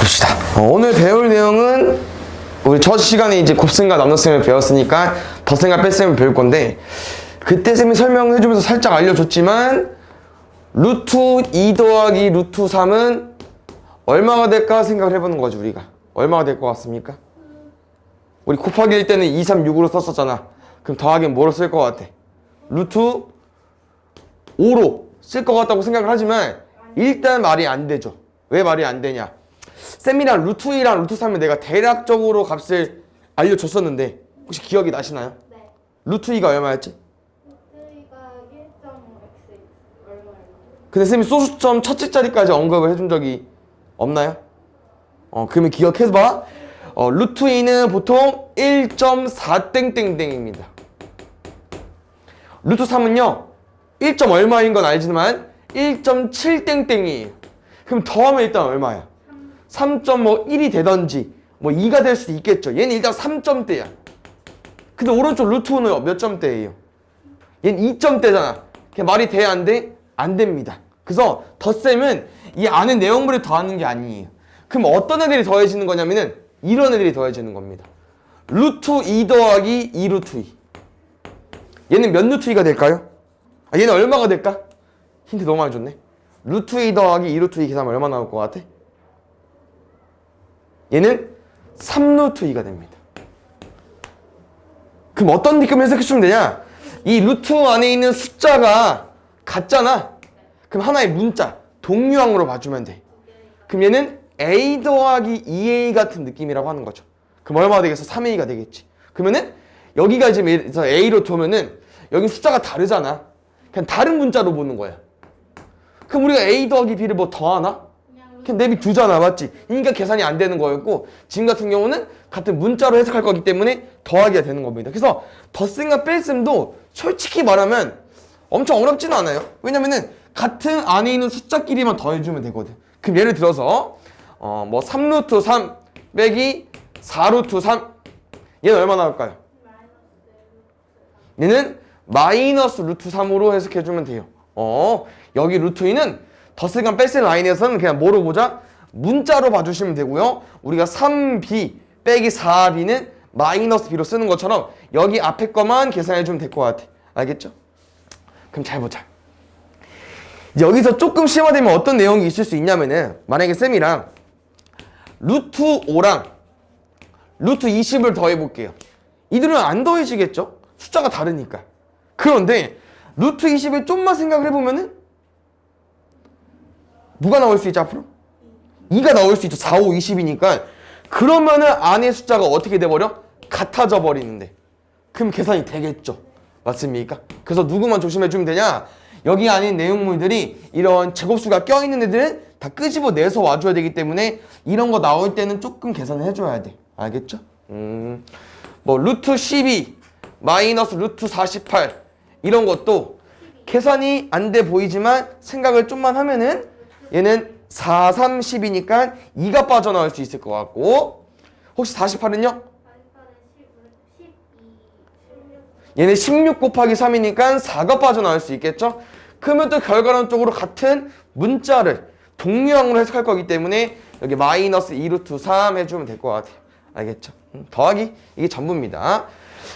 봅시다. 오늘 배울 내용은 우리 첫 시간에 이제 곱셈과 나눗셈을 배웠으니까 덧셈과 뺄셈을 배울 건데, 그때 쌤이 설명해 주면서 살짝 알려줬지만 루트 2 더하기 루트 3은 얼마가 될까 생각을 해보는 거지. 우리가 얼마가 될 것 같습니까? 우리 곱하기 일 때는 2, 3, 6으로 썼었잖아. 그럼 더하기는 뭐로 쓸 것 같아? 루트 5로 쓸 것 같다고 생각을 하지만 일단 말이 안 되죠. 왜 말이 안 되냐? 쌤이랑 루트 2랑 루트 3을 내가 대략적으로 값을 알려줬었는데 혹시 기억이 나시나요? 네. 루트 2가 얼마였지? 루트 2가 1.x 얼마예요? 근데 쌤이 소수점 첫째 자리까지 언급을 해준 적이 없나요? 그러면 기억해봐. 루트 2는 보통 1.4 땡땡땡입니다. 루트 3은요 1. 얼마인 건 알지만 1.7 땡땡이에요. 그럼 더하면 일단 얼마야? 3.1이 되던지 뭐 2가 될 수도 있겠죠. 얘는 일단 3점대야. 근데 오른쪽 루트 5는 몇 점대예요? 얘는 2점대잖아. 그냥 말이 돼? 안 돼? 안 됩니다. 그래서 덧셈은 이 안에 내용물을 더하는 게 아니에요. 그럼 어떤 애들이 더해지는 거냐면은 이런 애들이 더해지는 겁니다. 루트 2 더하기 2 루트 2. 얘는 몇 루트 2가 될까요? 얘는 얼마가 될까? 힌트 너무 많이 줬네. 루트 2 더하기 2 루트 2 계산하면 얼마 나올 것 같아? 얘는 3 루트 2가 됩니다. 그럼 어떤 느낌을 해석해주면 되냐? 이 루트 안에 있는 숫자가 같잖아. 그럼 하나의 문자, 동류항으로 봐주면 돼. 그럼 얘는 a 더하기 2a 같은 느낌이라고 하는 거죠. 그럼 얼마가 되겠어? 3a가 되겠지. 그러면은 여기가 지금 a로 두면은 여기 숫자가 다르잖아. 그냥 다른 문자로 보는 거야. 그럼 우리가 a 더하기 b를 뭐 더하나? 그냥 내비 두잖아, 맞지? 그러니까 계산이 안 되는 거였고, 지금 같은 경우는 같은 문자로 해석할 거기 때문에 더하기가 되는 겁니다. 그래서 덧셈과 뺄셈도 솔직히 말하면 엄청 어렵지는 않아요. 왜냐면은 같은 안에 있는 숫자끼리만 더해주면 되거든. 그럼 예를 들어서 뭐 3루트 3 빼기 4루트 3, 얘는 얼마 나올까요? 얘는 마이너스 루트 3으로 해석해주면 돼요. 여기 루트 2는 덧셈과 뺄셈 라인에서는 그냥 뭐로 보자? 문자로 봐주시면 되고요. 우리가 3b 빼기 4b는 마이너스 b로 쓰는 것처럼 여기 앞에 거만 계산해주면 될 것 같아. 알겠죠? 그럼 잘 보자. 여기서 조금 심화되면 어떤 내용이 있을 수 있냐면은, 만약에 쌤이랑 루트 5랑 루트 20을 더해볼게요. 이들은 안 더해지겠죠? 숫자가 다르니까. 그런데 루트 20을 좀만 생각을 해보면은 누가 나올 수 있죠 앞으로? 2가 나올 수 있죠. 4, 5, 20이니까. 그러면은 안에 숫자가 어떻게 돼버려? 같아져 버리는데. 그럼 계산이 되겠죠. 맞습니까? 그래서 누구만 조심해주면 되냐? 여기 안에 내용물들이 이런 제곱수가 껴있는 애들은 다 끄집어내서 와줘야 되기 때문에 이런 거 나올 때는 조금 계산을 해줘야 돼. 알겠죠? 뭐 루트 12 마이너스 루트 48 이런 것도 계산이 안 돼 보이지만 생각을 좀만 하면은 얘는 4, 3, 10이니까 2가 빠져나올 수 있을 것 같고, 혹시 48은요? 얘는 16 곱하기 3이니까 4가 빠져나올 수 있겠죠? 그러면 또 결과론적으로 같은 문자를 동류항으로 해석할 거기 때문에 여기 마이너스 2 루트 3 해주면 될 것 같아요. 알겠죠? 더하기 이게 전부입니다.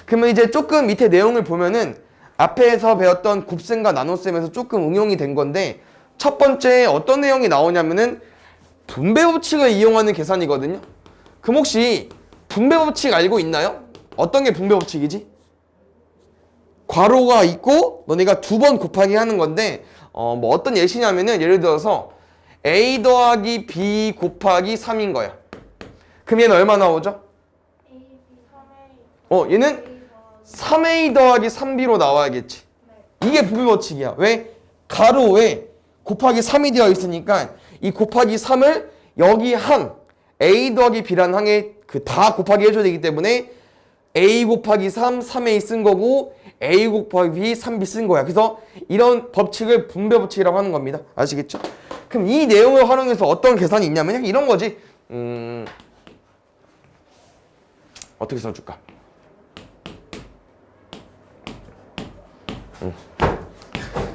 그러면 이제 조금 밑에 내용을 보면은 앞에서 배웠던 곱셈과 나눗셈에서 조금 응용이 된 건데, 첫 번째 어떤 내용이 나오냐면은 분배 법칙을 이용하는 계산이거든요. 그럼 혹시 분배 법칙 알고 있나요? 어떤 게 분배 법칙이지? 괄호가 있고 너네가 두 번 곱하기 하는 건데, 뭐 어떤 예시냐면은 예를 들어서 a 더하기 b 곱하기 3인 거야. 그럼 얘는 얼마 나오죠? 얘는 3a 더하기 3b로 나와야겠지. 이게 분배 법칙이야. 왜? 가로에 곱하기 3이 되어 있으니까 이 곱하기 3을 여기 항 a 더하기 b라는 항에 다 곱하기 해줘야 되기 때문에 a 곱하기 3, 3a 쓴 거고 a 곱하기 b, 3b 쓴 거야. 그래서 이런 법칙을 분배 법칙이라고 하는 겁니다. 아시겠죠? 그럼 이 내용을 활용해서 어떤 계산이 있냐면 이런 거지. 어떻게 써줄까?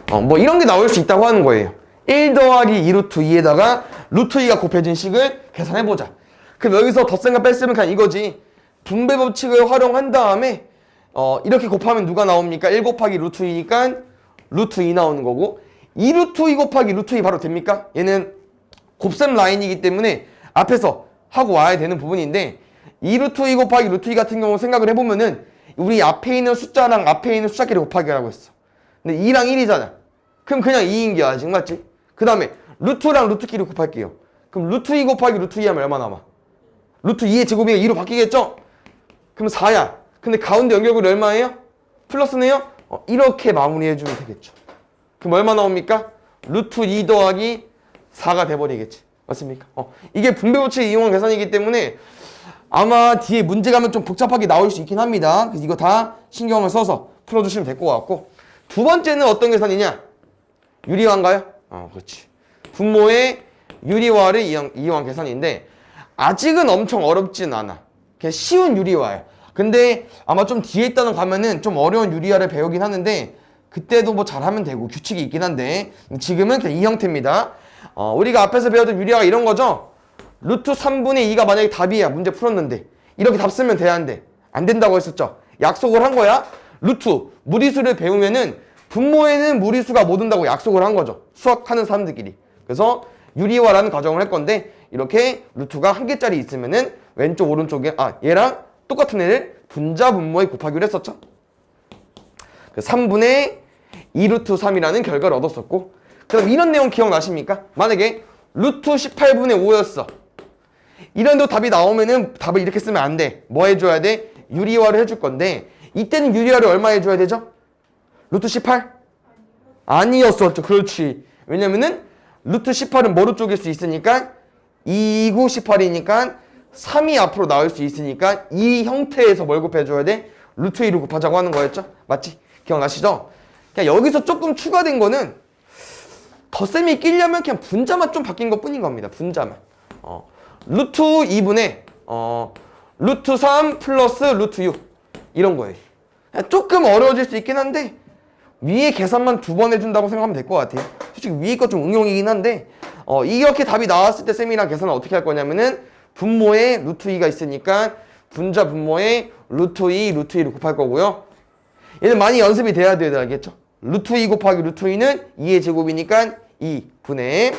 뭐 이런 게 나올 수 있다고 하는 거예요. 1 더하기 2 루트 2에다가 루트 2가 곱해진 식을 계산해보자. 그럼 여기서 덧셈과 뺄셈은 그냥 이거지. 분배 법칙을 활용한 다음에 이렇게 곱하면 누가 나옵니까? 1 곱하기 루트 2니까 루트 2 나오는 거고, 2 루트 2 곱하기 루트 2 바로 됩니까? 얘는 곱셈 라인이기 때문에 앞에서 하고 와야 되는 부분인데, 2 루트 2 곱하기 루트 2 같은 경우 생각을 해보면은 우리 앞에 있는 숫자랑 앞에 있는 숫자끼리 곱하기 하고 있어. 근데 2랑 1이잖아. 그럼 그냥 2인 게 아직 맞지? 그 다음에 루트랑 루트끼리 곱할게요. 그럼 루트 2 곱하기 루트 2 하면 얼마 남아? 루트 2의 제곱이 2로 바뀌겠죠? 그럼 4야. 근데 가운데 연결고리 얼마예요? 플러스네요? 이렇게 마무리해주면 되겠죠. 그럼 얼마 나옵니까? 루트 2 더하기 4가 돼버리겠지. 맞습니까? 이게 분배법칙 이용한 계산이기 때문에 아마 뒤에 문제 가면 좀 복잡하게 나올 수 있긴 합니다. 그래서 이거 다 신경을 써서 풀어주시면 될 것 같고, 두 번째는 어떤 계산이냐? 유리화인가요? 그렇지. 분모의 유리화를 이용한 계산인데 아직은 엄청 어렵진 않아. 그냥 쉬운 유리화예요. 근데 아마 좀 뒤에 있다는 가면은 좀 어려운 유리화를 배우긴 하는데 그때도 뭐 잘하면 되고 규칙이 있긴 한데 지금은 그냥 이 형태입니다. 우리가 앞에서 배웠던 유리화가 이런 거죠. 루트 3분의 2가 만약에 답이야. 문제 풀었는데 이렇게 답 쓰면 돼야 안 돼? 안 된다고 했었죠. 약속을 한 거야. 루트 무리수를 배우면은 분모에는 무리수가 못 온다고 약속을 한 거죠. 수학하는 사람들끼리. 그래서 유리화라는 과정을 할 건데 이렇게 루트가 한 개짜리 있으면은 왼쪽 오른쪽에 얘랑 똑같은 애를 분자 분모에 곱하기로 했었죠. 3분의 2 루트 3이라는 결과를 얻었었고, 그럼 이런 내용 기억나십니까? 만약에 루트 18분의 5였어. 이런 데 답이 나오면은 답을 이렇게 쓰면 안 돼. 뭐 해줘야 돼? 유리화를 해줄 건데 이때는 유리화를 얼마 해줘야 되죠? 루트 18? 아니었었죠. 그렇지. 왜냐면은 루트 18은 뭐로 쪼갤 수 있으니까 2구 18이니까 3이 앞으로 나올 수 있으니까 이 형태에서 뭘 곱해줘야 돼? 루트 2로 곱하자고 하는 거였죠? 맞지? 기억나시죠? 그냥 여기서 조금 추가된 거는 덧셈이 끼려면 그냥 분자만 좀 바뀐 것 뿐인 겁니다. 분자만. 루트 2분의 루트 3 플러스 루트 6 이런 거예요. 조금 어려워질 수 있긴 한데 위에 계산만 2번 해준다고 생각하면 될 것 같아요. 솔직히 위에 거 좀 응용이긴 한데 이렇게 답이 나왔을 때 쌤이랑 계산은 어떻게 할 거냐면은 분모에 루트 2가 있으니까 분자 분모에 루트 2 루트 2를 곱할 거고요. 얘는 많이 연습이 돼야 돼요. 알겠죠? 루트 2 곱하기 루트 2는 2의 제곱이니까 2분의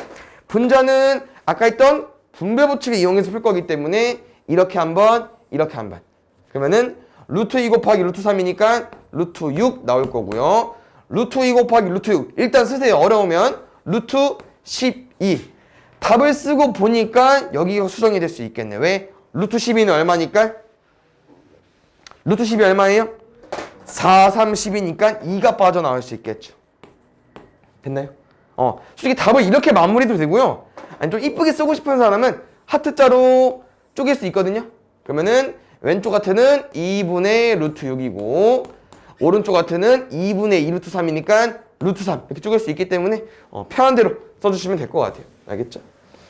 분자는 아까 했던 분배 법칙을 이용해서 풀 거기 때문에 이렇게 한번 이렇게 한번 그러면은 루트 2 곱하기 루트 3이니까 루트 6 나올 거고요. 루트 2 곱하기 루트 6 일단 쓰세요. 어려우면 루트 12 답을 쓰고 보니까 여기가 수정이 될 수 있겠네. 왜? 루트 12는 얼마니까? 루트 10이 얼마예요? 4, 3, 10이니까 2가 빠져나올 수 있겠죠. 됐나요? 솔직히 답을 이렇게 마무리도 되고요. 아니 좀 이쁘게 쓰고 싶은 사람은 하트자로 쪼갤 수 있거든요. 그러면은 왼쪽 하트는 2분의 루트 6이고 오른쪽 하트는 2분의 2 루트 3이니까 루트 3 이렇게 쪼갤 수 있기 때문에 편한 대로 써주시면 될 것 같아요. 알겠죠?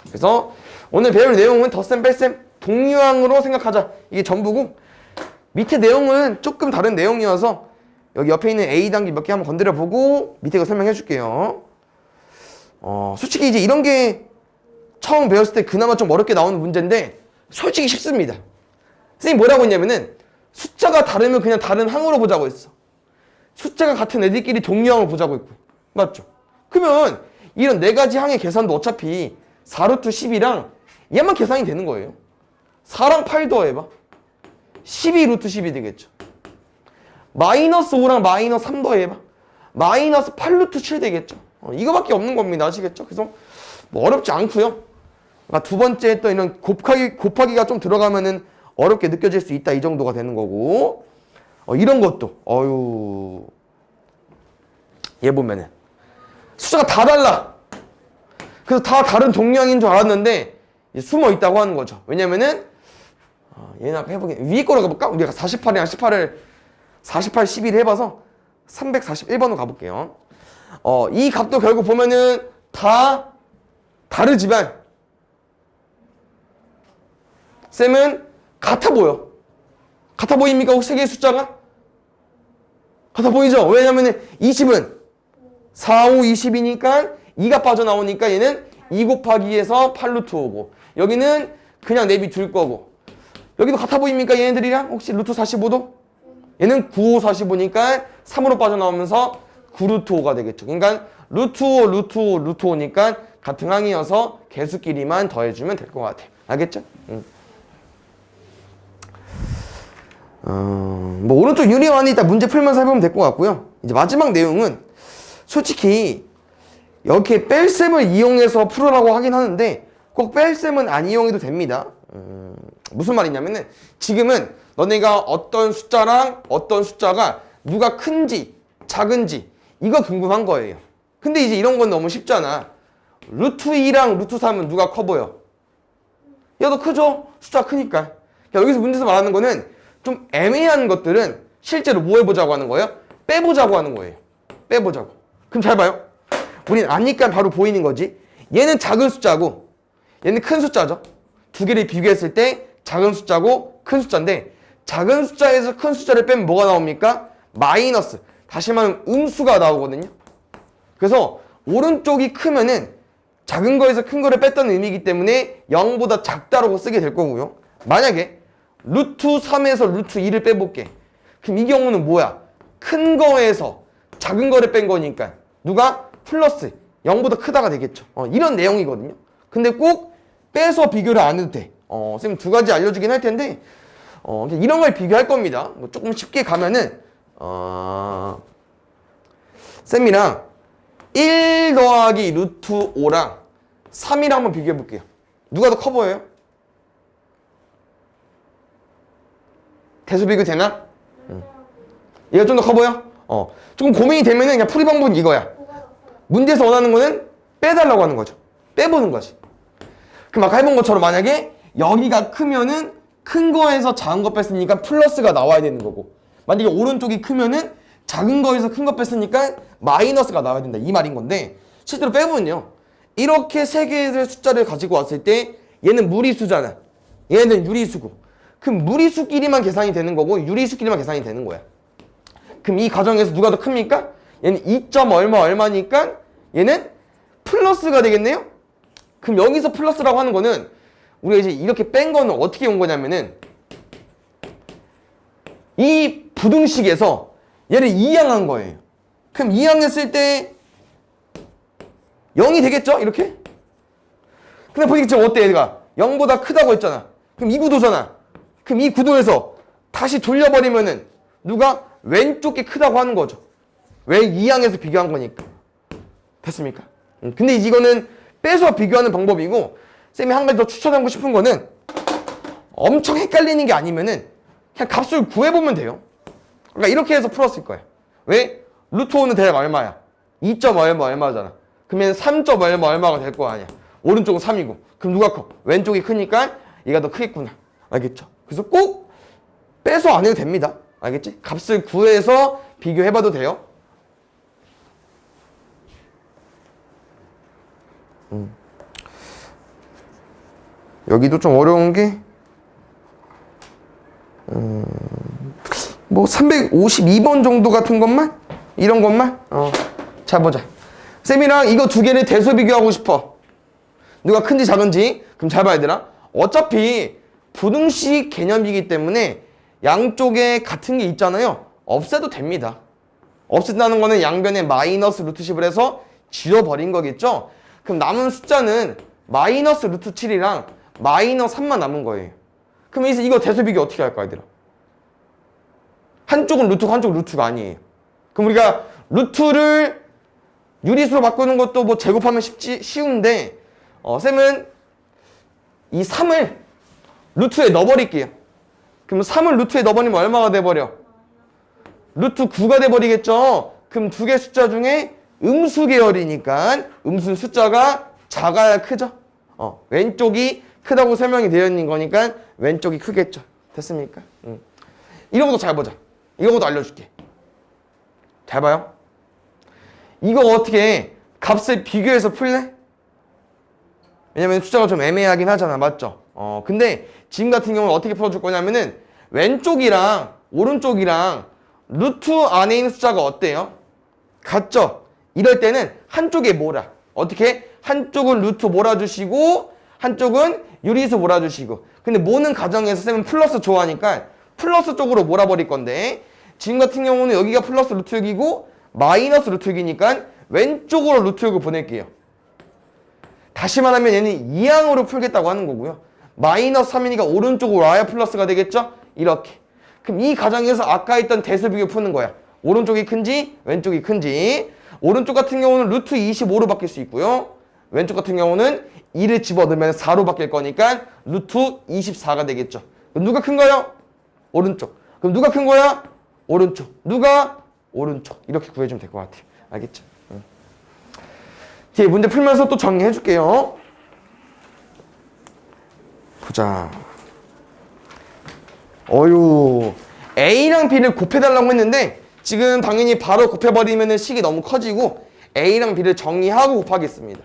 그래서 오늘 배울 내용은 덧셈 뺄셈 동류항으로 생각하자. 이게 전부고 밑에 내용은 조금 다른 내용이어서 여기 옆에 있는 A 단계 몇 개 한번 건드려 보고 밑에 거 설명해 줄게요. 솔직히 이제 이런 게 처음 배웠을 때 그나마 좀 어렵게 나오는 문제인데 솔직히 쉽습니다. 선생님 뭐라고 했냐면은 숫자가 다르면 그냥 다른 항으로 보자고 했어. 숫자가 같은 애들끼리 동류항을 보자고 했고. 맞죠? 그러면 이런 네 가지 항의 계산도 어차피 4루트 10이랑 얘만 계산이 되는 거예요. 4랑 8 더해봐. 12루트 10이 되겠죠. 마이너스 5랑 마이너스 3 더해봐. 마이너스 8루트 7 되겠죠. 이거밖에 없는 겁니다. 아시겠죠? 그래서 뭐 어렵지 않고요. 그러니까 두 번째 또 이런 곱하기가 좀 들어가면은 어렵게 느껴질 수 있다. 이 정도가 되는 거고. 이런 것도 얘 보면은 숫자가 다 달라. 그래서 다 다른 종류항인 줄 알았는데 숨어 있다고 하는 거죠. 왜냐면은 얘는 아까 해보긴 위에 거로 가볼까? 우리가 48이랑 18을 48, 11 해봐서 341번으로 가볼게요. 이 값도 결국 보면은 다 다르지만 쌤은 같아 보여. 같아 보입니까? 혹시 세 개의 숫자가? 같아 보이죠? 왜냐면은 20은 4, 5, 20이니까 2가 빠져나오니까 얘는 2 곱하기 2에서 8루트 5고 여기는 그냥 내비둘 거고. 여기도 같아 보입니까? 얘네들이랑? 혹시 루트 45도? 얘는 9, 45니까 3으로 빠져나오면서 9 루트 5가 되겠죠. 그러니까 루트 5, 루트 5, 루트 5니까 같은 항이어서 개수끼리만 더해주면 될 것 같아요. 알겠죠? 뭐 오른쪽 유리원이 일단 문제 풀면서 해보면 될 것 같고요. 이제 마지막 내용은 솔직히 이렇게 뺄셈을 이용해서 풀으라고 하긴 하는데 꼭 뺄셈은 안 이용해도 됩니다. 무슨 말이냐면은 지금은 너네가 어떤 숫자랑 어떤 숫자가 누가 큰지 작은지 이거 궁금한 거예요. 근데 이제 이런 건 너무 쉽잖아. 루트 2랑 루트 3은 누가 커 보여? 야, 너 크죠? 숫자 크니까. 야, 여기서 문제에서 말하는 거는 좀 애매한 것들은 실제로 뭐 해보자고 하는 거예요? 빼보자고 하는 거예요. 빼보자고. 그럼 잘 봐요. 우린 아니까 바로 보이는 거지. 얘는 작은 숫자고 얘는 큰 숫자죠. 두 개를 비교했을 때 작은 숫자고 큰 숫자인데 작은 숫자에서 큰 숫자를 빼면 뭐가 나옵니까? 마이너스. 다시 말하면 음수가 나오거든요. 그래서 오른쪽이 크면은 작은 거에서 큰 거를 뺐다는 의미이기 때문에 0보다 작다라고 쓰게 될 거고요. 만약에 루트 3에서 루트 2를 빼볼게. 그럼 이 경우는 뭐야? 큰 거에서 작은 거를 뺀 거니까 누가? 플러스 0보다 크다가 되겠죠. 이런 내용이거든요. 근데 꼭 빼서 비교를 안 해도 돼. 쌤 두 가지 알려주긴 할 텐데 이런 걸 비교할 겁니다. 뭐 조금 쉽게 가면은 쌤이랑 1 더하기 루트 5랑 3이랑 한번 비교해 볼게요. 누가 더 커 보여요? 대수 비교 되나? 얘가 좀 더 커 보여? 조금 고민이 되면은 그냥 풀이 방법은 이거야. 문제에서 원하는 거는 빼달라고 하는 거죠. 빼보는 거지. 그럼 아까 해본 것처럼 만약에 여기가 크면은 큰 거에서 작은 거 뺐으니까 플러스가 나와야 되는 거고, 만약에 오른쪽이 크면은 작은 거에서 큰 거 뺐으니까 마이너스가 나와야 된다 이 말인 건데, 실제로 빼보면요 이렇게 세 개의 숫자를 가지고 왔을 때 얘는 무리수잖아, 얘는 유리수고, 그럼 무리수끼리만 계산이 되는 거고 유리수끼리만 계산이 되는 거야. 그럼 이 과정에서 누가 더 큽니까? 얘는 2점 얼마 얼마니까 얘는 플러스가 되겠네요. 그럼 여기서 플러스라고 하는 거는 우리가 이제 이렇게 뺀 거는 어떻게 온 거냐면은 이 부등식에서 얘를 이항한 거예요. 그럼 이항했을 때 0이 되겠죠? 이렇게? 근데 보니까 지금 어때 얘가? 0보다 크다고 했잖아. 그럼 이 구도잖아. 그럼 이 구도에서 다시 돌려버리면은 누가? 왼쪽 게 크다고 하는 거죠. 왜? 이항해서 비교한 거니까. 됐습니까? 근데 이거는 빼서 비교하는 방법이고, 쌤이 한 가지 더 추천하고 싶은 거는 엄청 헷갈리는 게 아니면은 그냥 값을 구해보면 돼요. 그러니까 이렇게 해서 풀었을 거야. 왜? 루트 5는 대략 얼마야? 2점 얼마 얼마잖아. 그러면 3점 얼마 얼마가 될 거 아니야. 오른쪽은 3이고. 그럼 누가 커? 왼쪽이 크니까 얘가 더 크겠구나. 알겠죠? 그래서 꼭 빼서 안 해도 됩니다. 알겠지? 값을 구해서 비교해봐도 돼요. 여기도 좀 어려운 게 뭐 352번 정도 같은 것만? 이런 것만? 자 보자. 쌤이랑 이거 두 개를 대소 비교하고 싶어. 누가 큰지 작은지. 그럼 잘 봐야 되나? 어차피 부등식 개념이기 때문에 양쪽에 같은 게 있잖아요. 없애도 됩니다. 없앤다는 거는 양변에 마이너스 루트 10을 해서 지워버린 거겠죠? 그럼 남은 숫자는 마이너스 루트 7이랑 마이너스 3만 남은 거예요. 그럼 이거 대소 비교 어떻게 할까, 얘들아? 한쪽은 루트고 한쪽은 루트가 아니에요. 그럼 우리가 루트를 유리수로 바꾸는 것도 뭐 제곱하면 쉬운데, 쌤은 이 3을 루트에 넣어버릴게요. 그럼 3을 루트에 넣어버리면 얼마가 돼버려? 루트 9가 돼버리겠죠? 그럼 두 개 숫자 중에 음수 계열이니까 음수 숫자가 작아야 크죠? 왼쪽이 크다고 설명이 되어 있는 거니까 왼쪽이 크겠죠? 됐습니까? 이런 것도 잘 보자. 이런 것도 알려줄게. 잘 봐요. 이거 어떻게 값을 비교해서 풀래? 왜냐면 숫자가 좀 애매하긴 하잖아. 맞죠? 근데 지금 같은 경우는 어떻게 풀어줄 거냐면은 왼쪽이랑 오른쪽이랑 루트 안에 있는 숫자가 어때요? 같죠? 이럴 때는 한쪽에 몰아. 어떻게? 한쪽은 루트 몰아주시고 한쪽은 유리수 몰아주시고. 근데 모는 가정에서 쌤은 플러스 좋아하니까 플러스 쪽으로 몰아버릴 건데 지금 같은 경우는 여기가 플러스 루트 6이고 마이너스 루트 6이니까 왼쪽으로 루트 6을 보낼게요. 다시 말하면 얘는 이항으로 풀겠다고 하는 거고요. 마이너스 3이니까 오른쪽으로 와야 플러스가 되겠죠? 이렇게. 그럼 이 가정에서 아까 했던 대수 비교 푸는 거야. 오른쪽이 큰지 왼쪽이 큰지. 오른쪽 같은 경우는 루트 25로 바뀔 수 있고요. 왼쪽 같은 경우는 2를 집어넣으면 4로 바뀔 거니까 루트 24가 되겠죠. 그럼 누가 큰 거요? 오른쪽. 그럼 누가 큰 거야? 오른쪽. 누가? 오른쪽. 이렇게 구해주면 될 것 같아요. 알겠죠? 뒤에 문제 풀면서 또 정리해 줄게요. 보자. A랑 B를 곱해달라고 했는데 지금 당연히 바로 곱해버리면 식이 너무 커지고 A랑 B를 정리하고 곱하겠습니다.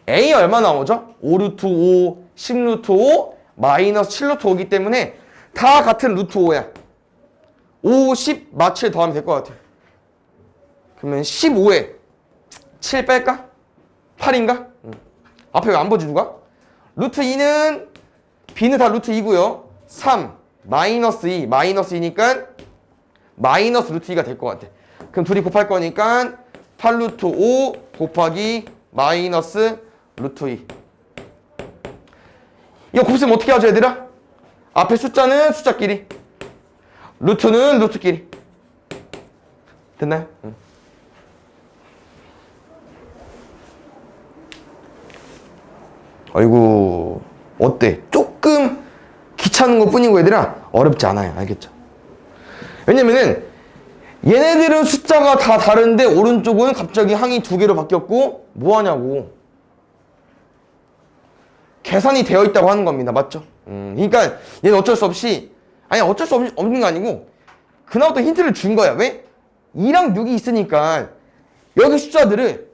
A 얼마 나오죠? 5루트 5, 10루트 5, 마이너스 7루트 5이기 때문에 다 같은 루트 5야. 5, 10, 마 7 더하면 될 것 같아요. 그러면 15에 7 뺄까? 8인가? 앞에 왜 안 보지 누가? 루트 2는 B는 다 루트 2고요. 3, 마이너스 2, 마이너스 2니까 마이너스 루트 2가 될 것 같아. 그럼 둘이 곱할 거니까 8루트 5 곱하기 마이너스 루트 2. 이거 곱셈 어떻게 하죠 얘들아? 앞에 숫자는 숫자끼리, 루트는 루트끼리. 됐나요? 아이고 어때? 조금 귀찮은 것 뿐이고 얘들아 어렵지 않아요. 알겠죠? 왜냐면은 얘네들은 숫자가 다 다른데 오른쪽은 갑자기 항이 2개로 바뀌었고 뭐 하냐고. 계산이 되어 있다고 하는 겁니다. 맞죠? 그러니까 얘는 어쩔 수 없이, 아니 어쩔 수 없는 거 아니고 그나마 힌트를 준 거야. 왜? 2랑 6이 있으니까 여기 숫자들을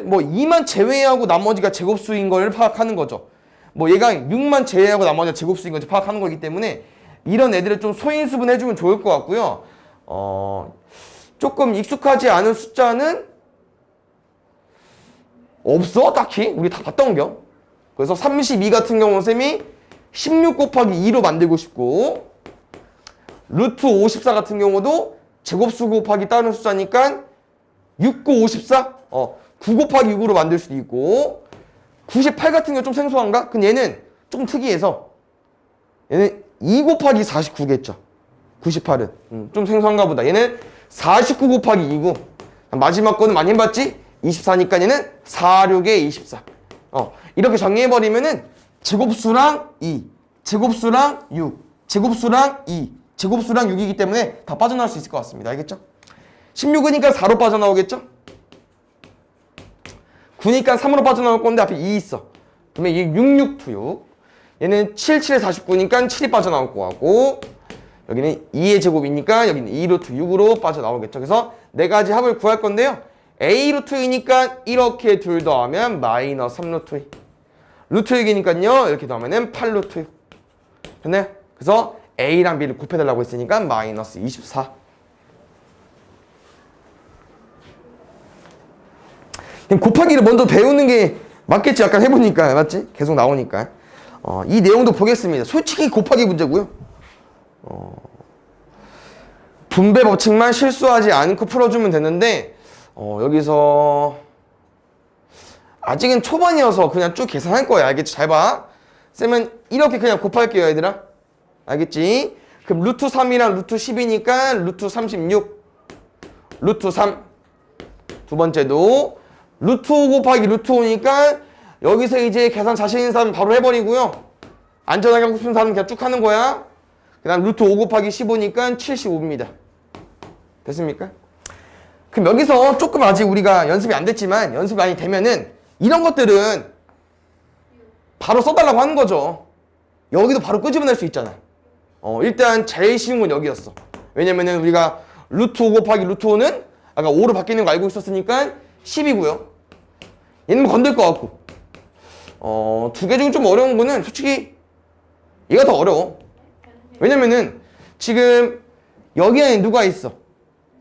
뭐 2만 제외하고 나머지가 제곱수인 걸 파악하는 거죠. 뭐 얘가 6만 제외하고 나머지가 제곱수인 걸 파악하는 거기 때문에 이런 애들을 좀 소인수분 해주면 좋을 것 같고요. 조금 익숙하지 않은 숫자는 없어 딱히. 우리 다 봤던 겨. 그래서 32 같은 경우는 쌤이 16 곱하기 2로 만들고 싶고, 루트 54 같은 경우도 제곱수 곱하기 다른 숫자니까 6, 9, 54? 9 곱하기 6으로 만들 수도 있고, 98 같은 경우 좀 생소한가? 근데 얘는 좀 특이해서 얘는 2 곱하기 49겠죠. 98은 좀 생소한가 보다. 얘는 49 곱하기 2고, 마지막 거는 많이 해봤지? 24니까 얘는 4, 6에 24. 이렇게 정리해버리면은 제곱수랑 2, 제곱수랑 6, 제곱수랑 2, 제곱수랑 6이기 때문에 다 빠져나올 수 있을 것 같습니다. 알겠죠? 16이니까 4로 빠져나오겠죠? 9니까 3으로 빠져나올 건데 앞에 2 있어. 그러면 이게 6, 6, 2, 6. 얘는 7, 7에 49니까 7이 빠져나올 거 같고, 여기는 2의 제곱이니까 여기는 2 루트 6으로 빠져나오겠죠. 그래서 네 가지 합을 구할 건데요. A 루트 2니까 이렇게 둘 더하면 마이너스 3 루트 2. 루트 6이니까요. 이렇게 더하면 8 루트 6. 됐나요? 그래서 A랑 B를 곱해달라고 했으니까 마이너스 24. 곱하기를 먼저 배우는 게 맞겠지. 약간 해보니까. 맞지? 계속 나오니까. 이 내용도 보겠습니다. 솔직히 곱하기 문제고요. 분배 법칙만 실수하지 않고 풀어주면 되는데, 여기서 아직은 초반이어서 그냥 쭉 계산할 거야. 알겠지? 잘 봐. 쌤은 이렇게 그냥 곱할게요, 얘들아. 알겠지? 그럼 루트 3이랑 루트 10이니까 루트 36, 루트 3. 두 번째도 루트 5 곱하기 루트 5니까 여기서 이제 계산 자신 있는 사람 바로 해버리고요. 안전하게 하고 싶은 사람은 그냥 쭉 하는 거야. 그 다음 루트 5 곱하기 15니까 75입니다. 됐습니까? 그럼 여기서 조금 아직 우리가 연습이 안 됐지만 연습이 많이 되면은 이런 것들은 바로 써달라고 하는 거죠. 여기도 바로 끄집어낼 수 있잖아. 일단 제일 쉬운 건 여기였어. 왜냐면은 우리가 루트 5 곱하기 루트 5는 아까 5로 바뀌는 거 알고 있었으니까 10이고요. 얘는 뭐 건들 것 같고. 두 개 중 좀 어려운 거는 솔직히 얘가 더 어려워. 왜냐면은 지금 여기 안에 누가 있어?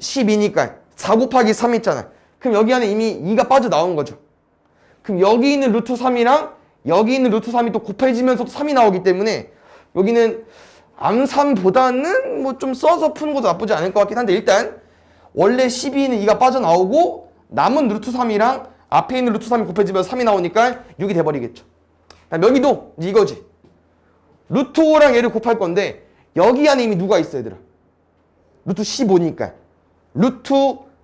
12니까 4 곱하기 3 있잖아. 그럼 여기 안에 이미 2가 빠져나온 거죠. 그럼 여기 있는 루트 3이랑 여기 있는 루트 3이 또 곱해지면서 또 3이 나오기 때문에 여기는 암3보다는 뭐 좀 써서 푸는 것도 나쁘지 않을 것 같긴 한데 일단 원래 12는 2가 빠져나오고 남은 루트 3이랑 앞에 있는 루트 3이 곱해지면서 3이 나오니까 6이 돼버리겠죠. 여기도 이제 이거지. 루트 5랑 얘를 곱할 건데 여기 안에 이미 누가 있어 얘들아? 루트 15니까 루트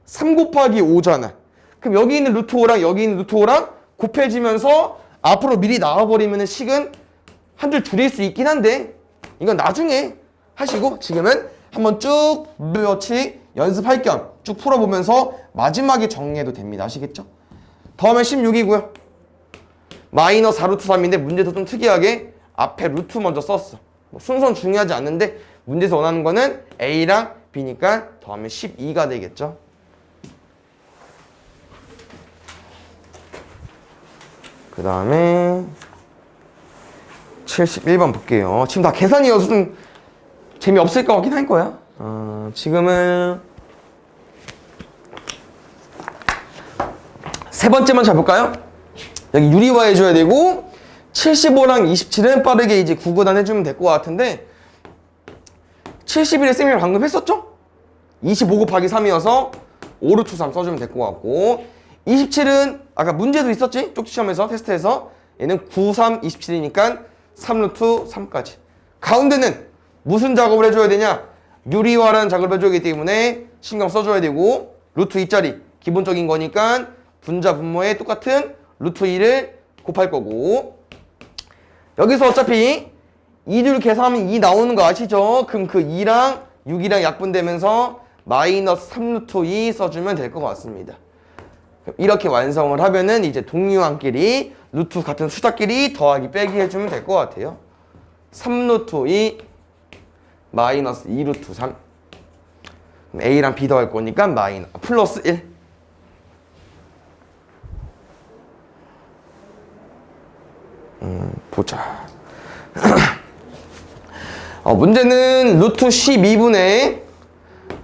3 곱하기 5잖아. 그럼 여기 있는 루트 5랑 여기 있는 루트 5랑 곱해지면서 앞으로 미리 나와버리면 식은 한 줄 줄일 수 있긴 한데 이건 나중에 하시고 지금은 한번 쭉 몇치 연습할 겸 쭉 풀어보면서 마지막에 정리해도 됩니다. 아시겠죠? 더하면 16이고요. 마이너스 4루트 3인데 문제도 좀 특이하게 앞에 루트 먼저 썼어. 뭐 순서는 중요하지 않는데 문제에서 원하는 거는 A랑 B니까 더하면 12가 되겠죠. 그 다음에 71번 볼게요. 지금 다 계산이어서 좀 재미없을 것 같긴 할 거야. 지금은 세 번째만 잘 볼까요? 여기 유리화 해줘야 되고 75랑 27은 빠르게 이제 구구단 해주면 될 것 같은데 71에 쌤이랑 방금 했었죠? 25 곱하기 3이어서 5루트 3 써주면 될 것 같고 27은 아까 문제도 있었지? 쪽지 시험에서 테스트에서 얘는 9, 3, 27이니까 3루트 3까지 가운데는 무슨 작업을 해줘야 되냐? 유리화라는 작업을 해줘야 되기 때문에 신경 써줘야 되고 루트 2짜리 기본적인 거니까 분자 분모에 똑같은 루트 2를 곱할 거고 여기서 어차피 2를 계산하면 2 나오는 거 아시죠? 그럼 그 2랑 6이랑 약분되면서 마이너스 3루트 2 써주면 될 것 같습니다. 이렇게 완성을 하면은 이제 동류항끼리 루트 같은 숫자끼리 더하기 빼기 해주면 될 것 같아요. 3루트 2 마이너스 2루트 3 A랑 B 더할 거니까 플러스 1 보자. 문제는 루트 12분의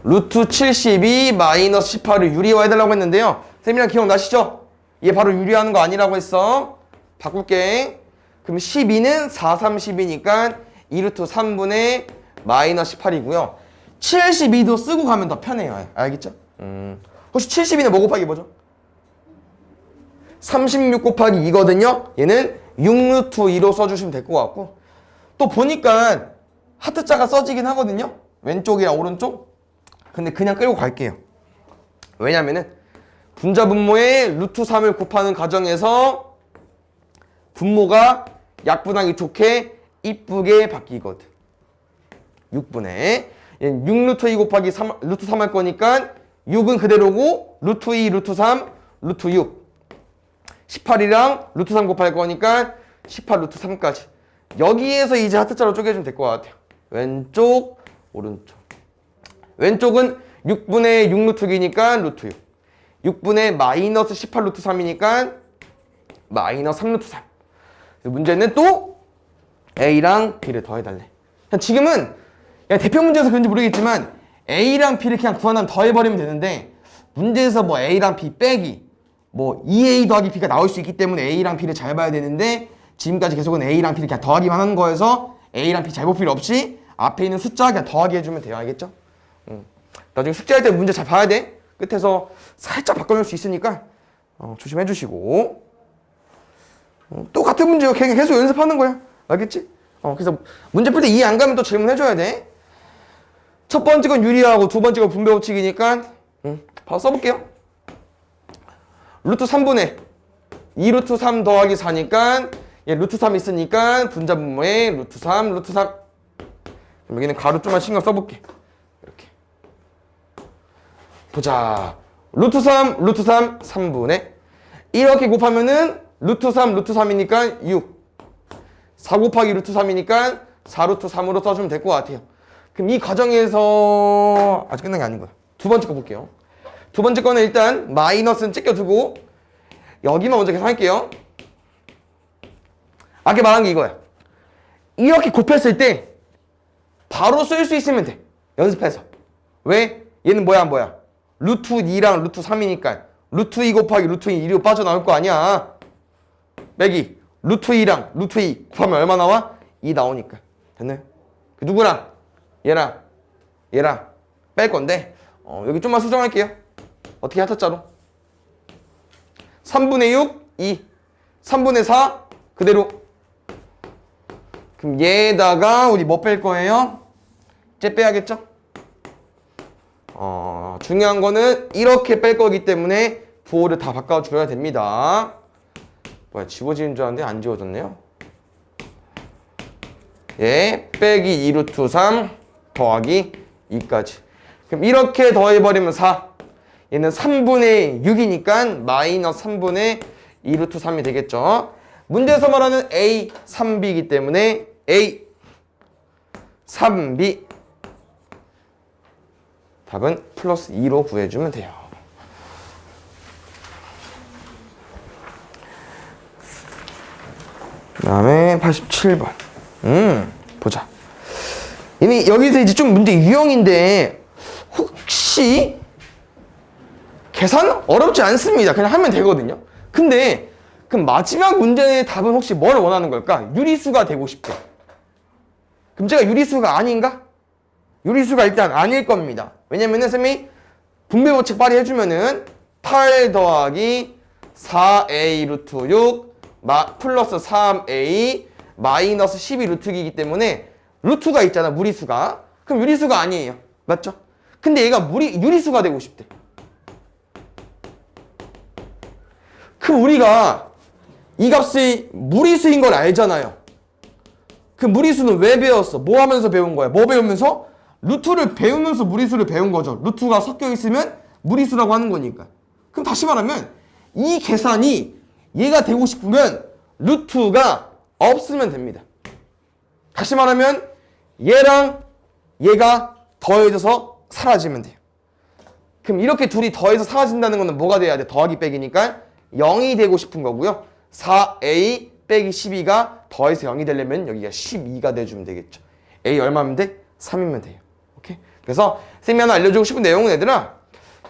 루트 72 마이너스 18을 유리화 해달라고 했는데요. 쌤이랑 기억나시죠? 얘 바로 유리하는 거 아니라고 했어. 바꿀게. 그럼 12는 4, 30이니까 2루트 3분의 마이너스 18이고요. 72도 쓰고 가면 더 편해요. 알겠죠? 혹시 72는 뭐 곱하기 뭐죠? 36 곱하기 2거든요. 얘는 6루트 2로 써주시면 될 것 같고 또 보니까 하트자가 써지긴 하거든요. 왼쪽이랑 오른쪽. 근데 그냥 끌고 갈게요. 왜냐면은 분자 분모에 루트 3을 곱하는 과정에서 분모가 약분하기 좋게 이쁘게 바뀌거든. 6분의 6루트 2 곱하기 3, 루트 3 할 거니까 6은 그대로고 루트 2, 루트 3, 루트 6 18이랑 루트 3 곱할 거니까 18 루트 3까지 여기에서 이제 하트자로 쪼개주면 될 것 같아요. 왼쪽 오른쪽 왼쪽은 6분의 6 루트 2니까 루트 6 6분의 마이너스 18 루트 3이니까 마이너스 3 루트 3 문제는 또 A랑 B를 더해달래. 지금은 대표 문제에서 그런지 모르겠지만 A랑 B를 그냥 구하면 더해버리면 되는데 문제에서 뭐 A랑 B 빼기 뭐 2A 더하기 B가 나올 수 있기 때문에 A랑 B를 잘 봐야 되는데 지금까지 계속은 A랑 B를 그냥 더하기만 하는 거여서 A랑 B 잘 볼 필요 없이 앞에 있는 숫자 그냥 더하기 해주면 돼요. 알겠죠? 나중에 숙제할 때 문제 잘 봐야 돼. 끝에서 살짝 바꿔줄 수 있으니까 조심해 주시고 또 같은 문제 계속 연습하는 거야. 알겠지? 그래서 문제 풀 때 이해 안 가면 또 질문해줘야 돼. 첫 번째 건 유리하고 두 번째 건 분배 법칙이니까 바로 써볼게요. 루트 3분의 2루트 3 더하기 4니까 얘 루트 3 있으니까 분자 분모에 루트 3 루트 3 여기는 가로 좀만 신경 써볼게. 이렇게 보자. 루트 3 루트 3 3분의 이렇게 곱하면은 루트 3 루트 3이니까 6 4 곱하기 루트 3이니까 4 루트 3으로 써주면 될 것 같아요. 그럼 이 과정에서 아직 끝난 게 아닌 거야. 두 번째 거 볼게요. 두 번째 거는 일단 마이너스는 찍혀두고 여기만 먼저 계산할게요. 아까 말한 게 이거야. 이렇게 곱했을 때 바로 쓸 수 있으면 돼. 연습해서. 왜? 얘는 뭐야? 루트 2랑 루트 3이니까 루트 2 곱하기 루트 2 2로 빠져나올 거 아니야. 빼기 루트 2랑 루트 2 곱하면 얼마 나와? 2 나오니까. 됐나요? 그 누구랑? 얘랑 뺄 건데 여기 좀만 수정할게요. 어떻게 하타자로? 3분의 6, 2 3분의 4 그대로. 그럼 얘에다가 우리 뭐 뺄 거예요? 쟤 빼야겠죠? 중요한 거는 이렇게 뺄 거기 때문에 부호를 다 바꿔줘야 됩니다. 뭐야, 지워지는 줄 알았는데 안 지워졌네요. 예, 빼기 2루트 3 더하기 2까지. 그럼 이렇게 더해버리면 4. 얘는 3분의 6이니까 마이너스 3분의 2루트 3이 되겠죠. 문제에서 말하는 A 3B이기 때문에 A 3B 답은 플러스 2로 구해주면 돼요. 그 다음에 87번. 보자. 이미 여기서 이제 좀 문제 유형인데 혹시 계산 어렵지 않습니다. 그냥 하면 되거든요. 근데 그럼 마지막 문제의 답은 혹시 뭘 원하는 걸까? 유리수가 되고 싶대. 그럼 제가 유리수가 아닌가? 유리수가 일단 아닐 겁니다. 왜냐면은 쌤이 분배법칙 발휘해주면은 8 더하기 4a 루트 6 플러스 3a 마이너스 12 루트이기 때문에 루트가 있잖아, 무리수가. 그럼 유리수가 아니에요. 맞죠? 근데 얘가 유리수가 되고 싶대. 그럼 우리가 이 값이 무리수인 걸 알잖아요. 그 무리수는 왜 배웠어? 뭐 하면서 배운 거야? 뭐 배우면서? 루트를 배우면서 무리수를 배운 거죠. 루트가 섞여 있으면 무리수라고 하는 거니까. 그럼 다시 말하면 이 계산이 얘가 되고 싶으면 루트가 없으면 됩니다. 다시 말하면 얘랑 얘가 더해져서 사라지면 돼요. 그럼 이렇게 둘이 더해서 사라진다는 거는 뭐가 돼야 돼? 더하기 빼기니까 0이 되고 싶은 거고요. 4a 빼기 12가 더해서 0이 되려면 여기가 12가 돼주면 되겠죠. a 얼마면 돼? 3이면 돼요. 오케이? 그래서 쌤이 하나 알려주고 싶은 내용은 얘들아,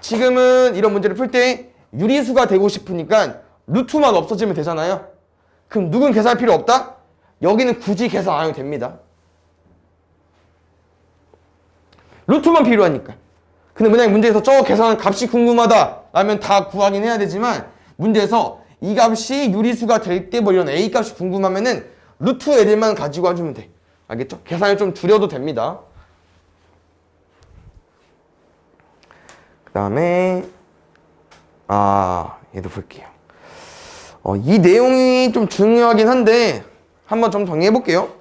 지금은 이런 문제를 풀 때 유리수가 되고 싶으니까 루트만 없어지면 되잖아요. 그럼 누군 계산할 필요 없다? 여기는 굳이 계산 안 해도 됩니다. 루트만 필요하니까. 근데 만약에 문제에서 저 계산한 값이 궁금하다 라면 다 구하긴 해야 되지만, 문제에서 이 값이 유리수가 될 때 뭐 이런 a 값이 궁금하면은 루트 애들만 가지고 와주면 돼. 알겠죠? 계산을 좀 줄여도 됩니다. 그 다음에 얘도 볼게요. 이 내용이 좀 중요하긴 한데 한번 좀 정리해 볼게요.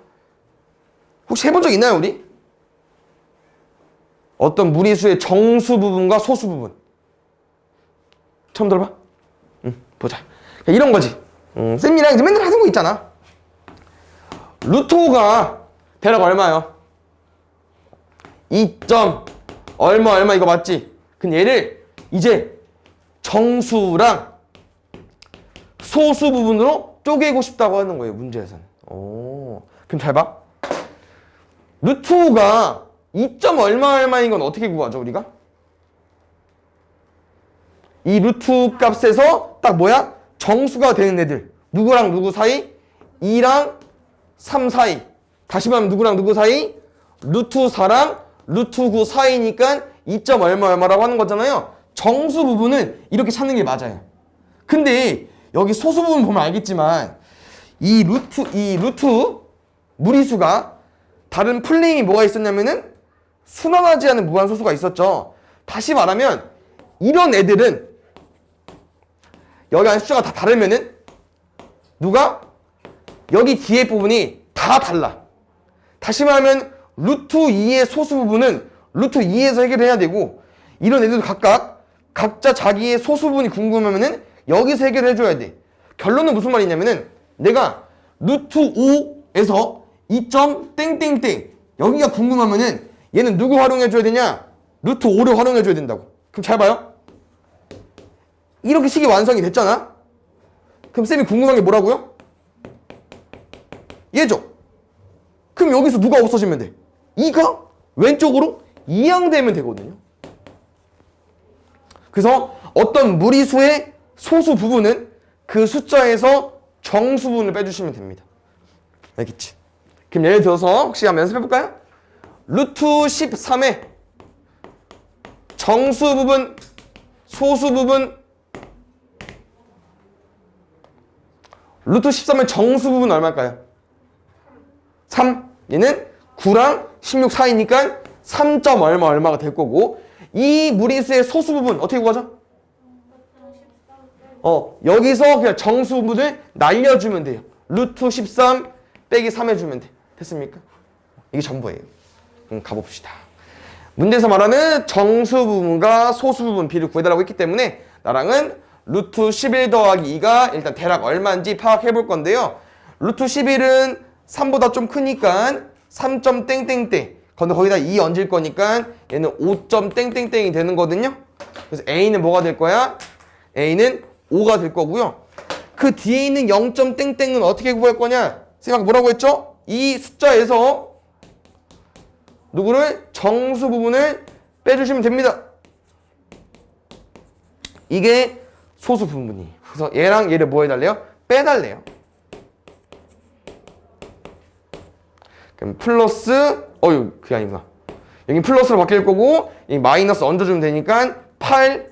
혹시 해본 적 있나요, 우리? 어떤 무리수의 정수 부분과 소수 부분. 처음 들어봐? 보자. 이런 거지. 쌤이랑 이제 맨날 하는 거 있잖아. 루트 5가 대략 얼마요? 2. 얼마 이거 맞지? 근데 얘를 이제 정수랑 소수 부분으로 쪼개고 싶다고 하는 거예요, 문제에서는. 그럼 잘 봐. 루트 5가 2. 얼마인 건 어떻게 구하죠, 우리가? 이 루트 값에서 딱 뭐야? 정수가 되는 애들. 누구랑 누구 사이? 2랑 3 사이. 다시 말하면 누구랑 누구 사이? 루트 4랑 루트 9 사이니까 2. 얼마라고 하는 거잖아요. 정수 부분은 이렇게 찾는 게 맞아요. 근데 여기 소수 부분 보면 알겠지만 이 루트 무리수가 다른 플레임이 뭐가 있었냐면은 순환하지 않은 무한소수가 있었죠. 다시 말하면 이런 애들은 여기 안에 숫자가 다 다르면은 누가? 여기 뒤에 부분이 다 달라. 다시 말하면 루트 2의 소수 부분은 루트 2에서 해결해야 되고, 이런 애들도 각자 자기의 소수 부분이 궁금하면은 여기서 해결해줘야 돼. 결론은 무슨 말이냐면은 내가 루트 5에서 2. 땡땡땡 여기가 궁금하면은 얘는 누구 활용해줘야 되냐? 루트 5를 활용해줘야 된다고. 그럼 잘 봐요. 이렇게 식이 완성이 됐잖아? 그럼 쌤이 궁금한 게 뭐라고요? 얘죠? 그럼 여기서 누가 없어지면 돼? 2가 왼쪽으로 이항되면 되거든요. 그래서 어떤 무리수의 소수 부분은 그 숫자에서 정수분을 빼주시면 됩니다. 알겠지? 그럼 예를 들어서 혹시 한번 연습해볼까요? 루트 13의 정수 부분, 소수 부분, 루트 13의 정수 부분 얼마일까요? 3. 얘는 9랑 16 사이니까 3. 얼마가 될 거고, 이 무리수의 소수 부분 어떻게 구하죠? 여기서 그냥 정수 부분을 날려주면 돼요. 루트 13 빼기 3 해주면 돼. 됐습니까? 이게 전부예요. 가봅시다. 문제에서 말하는 정수 부분과 소수 부분 비를 구해달라고 했기 때문에 나랑은 루트 11 더하기 2가 일단 대략 얼마인지 파악해 볼 건데요. 루트 11은 3보다 좀 크니까 3. 땡땡땡. 근데 거기다 2 얹을 거니까 얘는 5. 땡땡땡이 되는 거거든요. 그래서 A는 뭐가 될 거야? A는 5가 될 거고요. 그 뒤에 있는 0. 땡땡은 어떻게 구할 거냐? 생각 뭐라고 했죠? 이 숫자에서 누구를? 정수 부분을 빼주시면 됩니다. 이게 소수 부분이. 그래서 얘랑 얘를 뭐 해달래요? 빼달래요. 그럼 플러스, 그게 아니구나. 여기 플러스로 바뀔 거고, 이 마이너스 얹어주면 되니까 8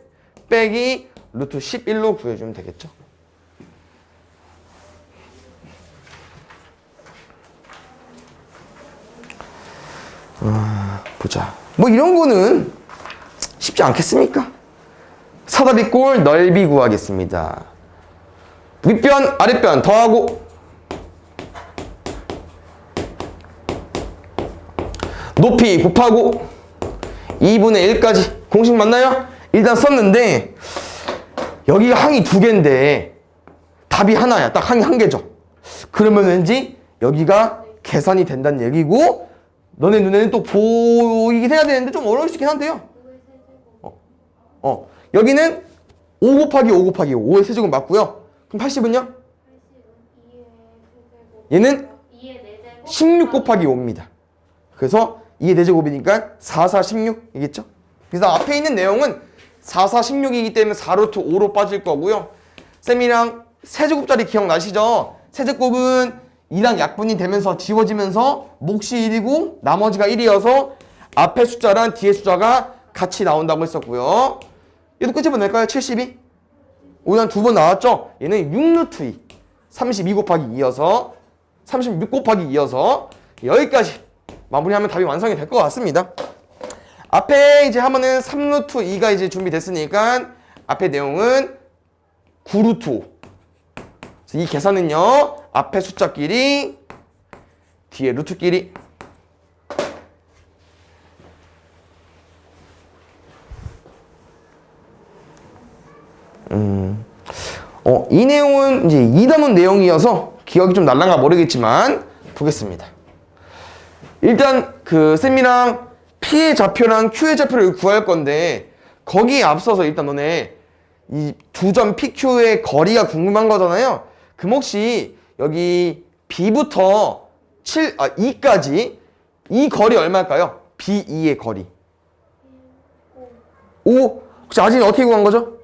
빼기 루트 11로 구해주면 되겠죠. 보자. 뭐 이런 거는 쉽지 않겠습니까? 사다리꼴 넓이 구하겠습니다. 윗변, 아랫변 더하고 높이 곱하고 2분의 1까지 공식 맞나요? 일단 썼는데 여기가 항이 2개인데 답이 하나야. 딱 항이 1개죠. 그러면 왠지 여기가 계산이 된다는 얘기고 너네 눈에는 또 보이긴 해야 되는데 좀 어려울 수 있긴 한데요. 여기는 5 곱하기 5 곱하기 5의 세제곱 맞고요. 그럼 80은요? 얘는 16 곱하기 5입니다. 그래서 2의 4제곱이니까 4, 4, 16이겠죠? 그래서 앞에 있는 내용은 4, 4, 16이기 때문에 4루트 5로 빠질 거고요. 쌤이랑 세제곱짜리 기억나시죠? 세제곱은 2랑 약분이 되면서 지워지면서 몫이 1이고 나머지가 1이어서 앞에 숫자랑 뒤에 숫자가 같이 나온다고 했었고요. 얘도 끄집어낼까요? 72? 오늘 2번 나왔죠? 얘는 6루트 2 32 곱하기 2여서 36 곱하기 2여서 여기까지 마무리하면 답이 완성이 될 것 같습니다. 앞에 이제 하면은 3루트 2가 이제 준비됐으니까 앞에 내용은 9루트 5. 이 계산은요, 앞에 숫자끼리 뒤에 루트끼리 이 내용은 이제 2단원 내용이어서 기억이 좀 날랑가 모르겠지만 보겠습니다. 일단 그 쌤이랑 P의 좌표랑 Q의 좌표를 구할 건데 거기에 앞서서 일단 너네 이 두 점 PQ의 거리가 궁금한 거잖아요. 그럼 혹시 여기 B부터 2까지 이 거리 얼마일까요? B2의 거리 5. 혹시 아직은 어떻게 구한 거죠?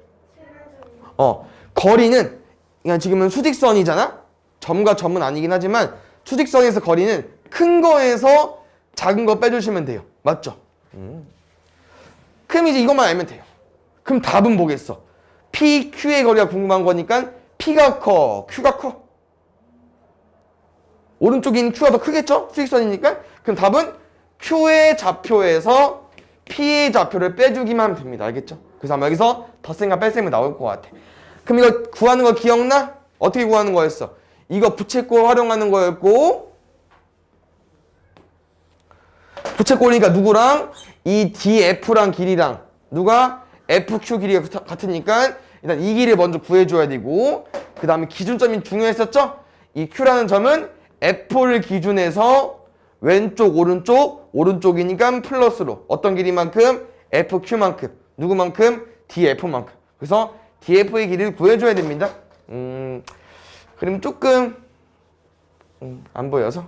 거리는 그냥 지금은 수직선이잖아? 점과 점은 아니긴 하지만 수직선에서 거리는 큰 거에서 작은 거 빼주시면 돼요. 맞죠? 그럼 이제 이것만 알면 돼요. 그럼 답은 뭐겠어? P, Q의 거리가 궁금한 거니까 P가 커, Q가 커? 오른쪽에 있는 Q가 더 크겠죠? 수직선이니까. 그럼 답은 Q의 좌표에서 P의 좌표를 빼주기만 하면 됩니다. 알겠죠? 그래서 아마 여기서 덧셈과 뺄셈이 나올 것 같아. 그럼 이거 구하는 거 기억나? 어떻게 구하는 거였어? 이거 부채꼴 활용하는 거였고 부채꼴이니까 누구랑? 이 DF랑 길이랑 누가? FQ 길이가 같으니까 일단 이 길이 먼저 구해줘야 되고 그 다음에 기준점이 중요했었죠? 이 Q라는 점은 F를 기준해서 왼쪽 오른쪽이니까 플러스로 어떤 길이만큼? FQ만큼 누구만큼? DF만큼. 그래서 DF의 길이를 구해줘야 됩니다. 그럼 조금 안 보여서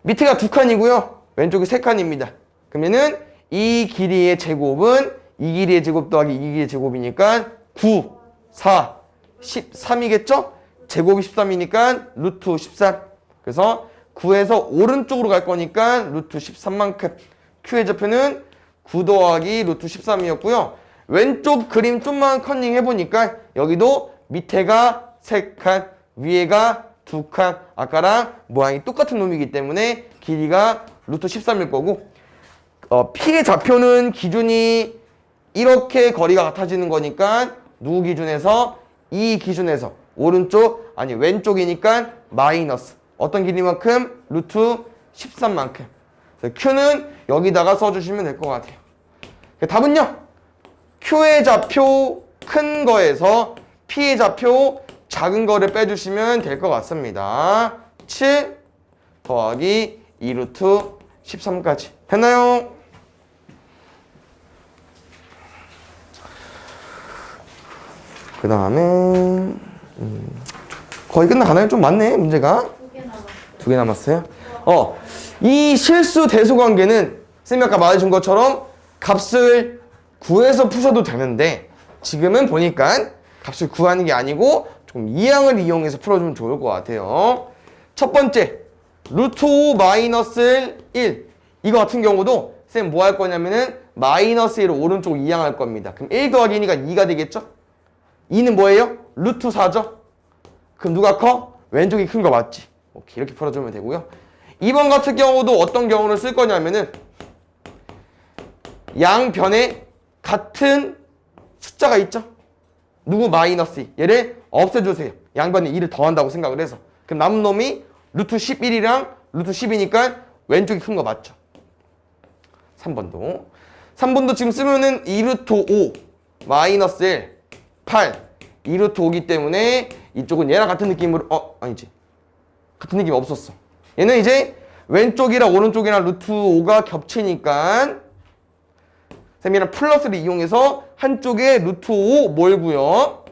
밑에가 2칸이고요 왼쪽이 3칸입니다. 그러면은 이 길이의 제곱은 이 길이의 제곱 더하기 이 길이의 제곱이니까 9, 4, 13이겠죠? 제곱이 13이니까 루트 13. 그래서 9에서 오른쪽으로 갈 거니까 루트 13만큼. Q의 좌표는 9 더하기 루트 13이었고요. 왼쪽 그림 좀만 컨닝 해보니까 여기도 밑에가 3칸, 위에가 2칸. 아까랑 모양이 똑같은 놈이기 때문에 길이가 루트 13일 거고, P의 좌표는 기준이 이렇게 거리가 같아지는 거니까 누구 기준에서? 이 기준에서 오른쪽 아니 왼쪽이니까 마이너스 어떤 길이만큼? 루트 13만큼. Q는 여기다가 써주시면 될 것 같아요. 답은요, Q의 좌표 큰 거에서 P의 좌표 작은 거를 빼주시면 될 것 같습니다. 7 더하기 2 루트 13까지 됐나요? 그 다음에 거의 끝나가나요? 좀 많네 문제가. 2개 남았어요. 2개 남았어요. 이 실수 대소 관계는 쌤이 아까 말해준 것처럼 값을 구해서 푸셔도 되는데 지금은 보니까 값을 구하는 게 아니고 조금 이항을 이용해서 풀어주면 좋을 것 같아요. 첫 번째 루트 5 마이너스 1 이거 같은 경우도 쌤 뭐 할 거냐면은 마이너스 1을 오른쪽 이항할 겁니다. 그럼 1 더하기 2가 2가 되겠죠? 2는 뭐예요? 루트 4죠? 그럼 누가 커? 왼쪽이 큰 거 맞지? 오케이, 이렇게 풀어주면 되고요. 2번 같은 경우도 어떤 경우를 쓸 거냐면은 양변에 같은 숫자가 있죠? 누구 마이너스 2. 얘를 없애주세요. 양변에 2를 더한다고 생각을 해서. 그럼 남은 놈이 루트 11이랑 루트 10이니까 왼쪽이 큰 거 맞죠? 3번도. 3번도 지금 쓰면은 2루트 5 마이너스 1 8 2루트 5기 때문에 이쪽은 얘랑 같은 느낌으로 아니지 같은 느낌 없었어. 얘는 이제 왼쪽이랑 오른쪽이랑 루트 5가 겹치니까 쌤이랑 플러스를 이용해서 한쪽에 루트 5 몰고요,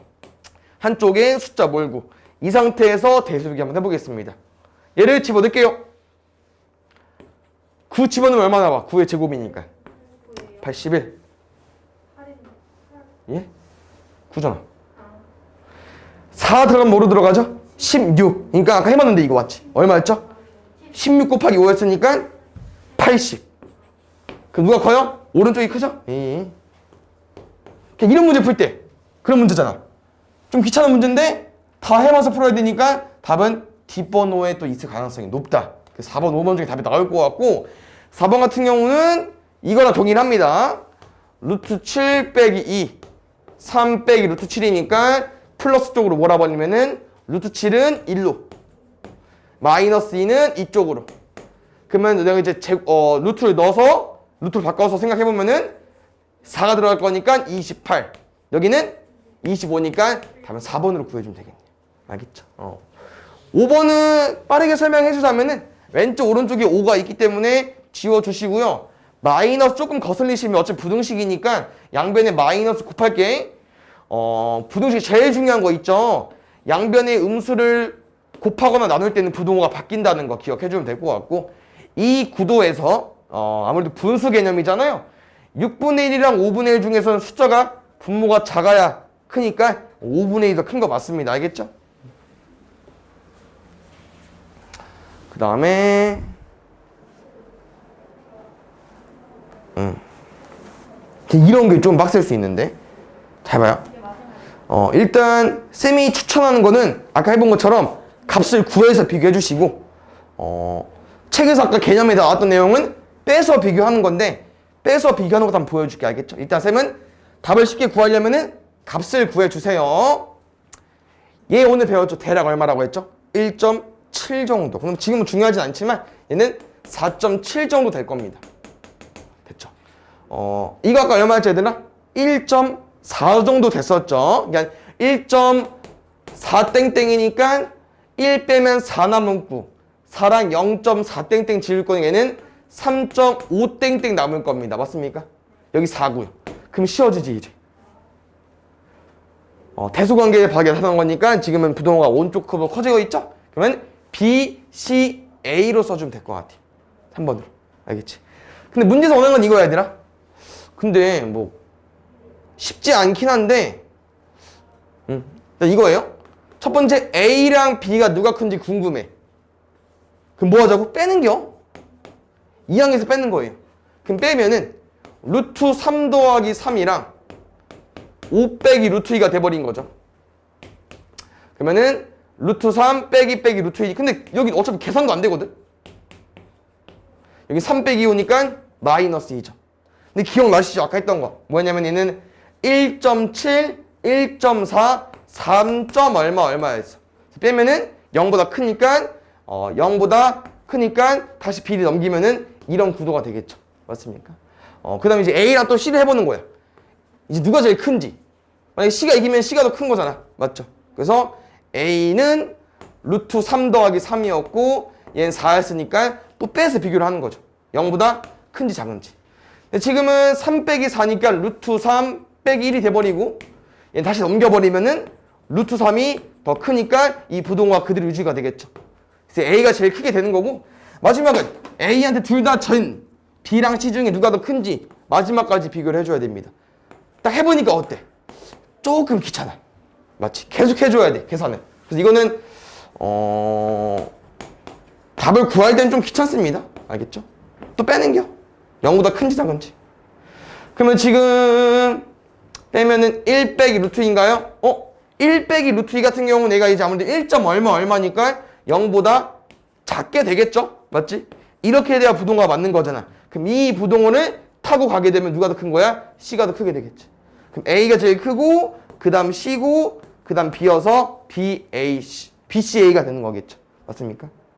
한쪽에 숫자 몰고. 이 상태에서 대수비기 한번 해보겠습니다. 얘를 집어넣을게요. 9 집어넣으면 얼마 나와? 9의 제곱이니까 81. 8인데. 예? 9잖아. 4 들어가면 뭐로 들어가죠? 16. 그러니까 아까 해봤는데 이거 맞지? 얼마였죠? 16 곱하기 5였으니까 80. 그럼 누가 커요? 오른쪽이 크죠? 예. 이런 문제 풀 때 그런 문제잖아. 좀 귀찮은 문제인데 다 해봐서 풀어야 되니까 답은 뒷번호에 또 있을 가능성이 높다. 4번, 5번 중에 답이 나올 것 같고, 4번 같은 경우는 이거랑 동일합니다. 루트 7 빼기 2 3 빼기 루트 7이니까 플러스 쪽으로 몰아버리면은 루트 7은 1로, 마이너스 2는 이쪽으로. 그러면 내가 이제 루트를 넣어서 루트를 바꿔서 생각해보면은 4가 들어갈 거니까 28. 여기는 25니까 답은 4번으로 구해주면 되겠네요. 알겠죠? 5번은 빠르게 설명해 주자면은 왼쪽 오른쪽에 5가 있기 때문에 지워주시고요. 마이너스 조금 거슬리시면 어차피 부등식이니까 양변에 마이너스 곱할게. 부등식 제일 중요한 거 있죠? 양변의 음수를 곱하거나 나눌 때는 부등호가 바뀐다는 거 기억해주면 될 것 같고, 이 구도에서 아무래도 분수 개념이잖아요. 6분의 1이랑 5분의 1 중에서는 숫자가 분모가 작아야 크니까 5분의 1이 더 큰 거 맞습니다. 알겠죠? 그 다음에 이런 게 좀 빡셀 수 있는데 잘 봐요. 일단 쌤이 추천하는 거는 아까 해본 것처럼 값을 구해서 비교해 주시고, 책에서 아까 개념에 나왔던 내용은 빼서 비교하는 건데 빼서 비교하는 것도 한번 보여줄게. 알겠죠? 일단 쌤은 답을 쉽게 구하려면은 값을 구해주세요. 얘 오늘 배웠죠? 대략 얼마라고 했죠? 1.7 정도. 그럼 지금은 중요하진 않지만 얘는 4.7 정도 될 겁니다. 됐죠? 이거 아까 얼마였지 얘들아? 1.4 정도 됐었죠? 그러니까 1.4 땡땡이니까 1 빼면 4 남은 9. 4랑 0.4 땡땡 지을 거니 얘는 3.5 땡땡 남을 겁니다. 맞습니까? 여기 4고요. 그럼 쉬워지지 이제. 대소관계의 박에 하는 거니까 지금은 부동호가 오른쪽 컵으로 커지고 있죠? 그러면 B, C, A로 써주면 될 것 같아. 3번으로. 알겠지? 근데 문제에서 원하는 건 이거야 얘들아. 근데 뭐 쉽지 않긴 한데 이거예요. 첫 번째 A랑 B가 누가 큰지 궁금해. 그럼 뭐 하자고? 빼는겨. 2항에서 빼는 거예요. 그럼 빼면은 루트 3 더하기 3이랑 5 빼기 루트 2가 돼버린 거죠. 그러면은 루트 3 빼기 루트 2. 근데 여기 어차피 계산도 안 되거든. 여기 3 빼기 5니까 마이너스 2죠. 근데 기억나시죠? 아까 했던 거. 뭐냐면 얘는 1.7, 1.4, 3. 얼마였어. 빼면은 0보다 크니까 0보다 크니까 다시 B를 넘기면은 이런 구도가 되겠죠. 맞습니까? 그 다음에 이제 A랑 또 C를 해보는 거야. 이제 누가 제일 큰지. 만약에 C가 이기면 C가 더 큰 거잖아. 맞죠? 그래서 A는 루트 3 더하기 3이었고 얘는 4였으니까 또 빼서 비교를 하는 거죠. 0보다 큰지 작은지. 근데 지금은 3 빼기 4니까 루트 3 빼기 1이 돼버리고 얘는 다시 넘겨버리면은 루트 3이 더 크니까 이 부동호가 그대로 유지가 되겠죠. 그래서 A가 제일 크게 되는 거고 마지막은 A한테 둘 다 전 B랑 C 중에 누가 더 큰지 마지막까지 비교를 해줘야 됩니다. 딱 해보니까 어때? 조금 귀찮아. 맞지? 계속 해줘야 돼, 계산을. 그래서 이거는 답을 구할 때는 좀 귀찮습니다. 알겠죠? 또 빼는겨. 0보다 큰지 작은지. 그러면 지금 빼면은 1 빼기 루트 2인가요? 1 빼기 루트 2 같은 경우는 내가 이제 아무래도 1. 얼마니까 0보다 작게 되겠죠? 맞지? 이렇게 돼야 부동호가 맞는 거잖아. 그럼 이 부동호를 타고 가게 되면 누가 더 큰 거야? C가 더 크게 되겠지. 그럼 A가 제일 크고 그 다음 C고 그 다음 B여서 BCA가 되는 거겠죠. 맞습니까?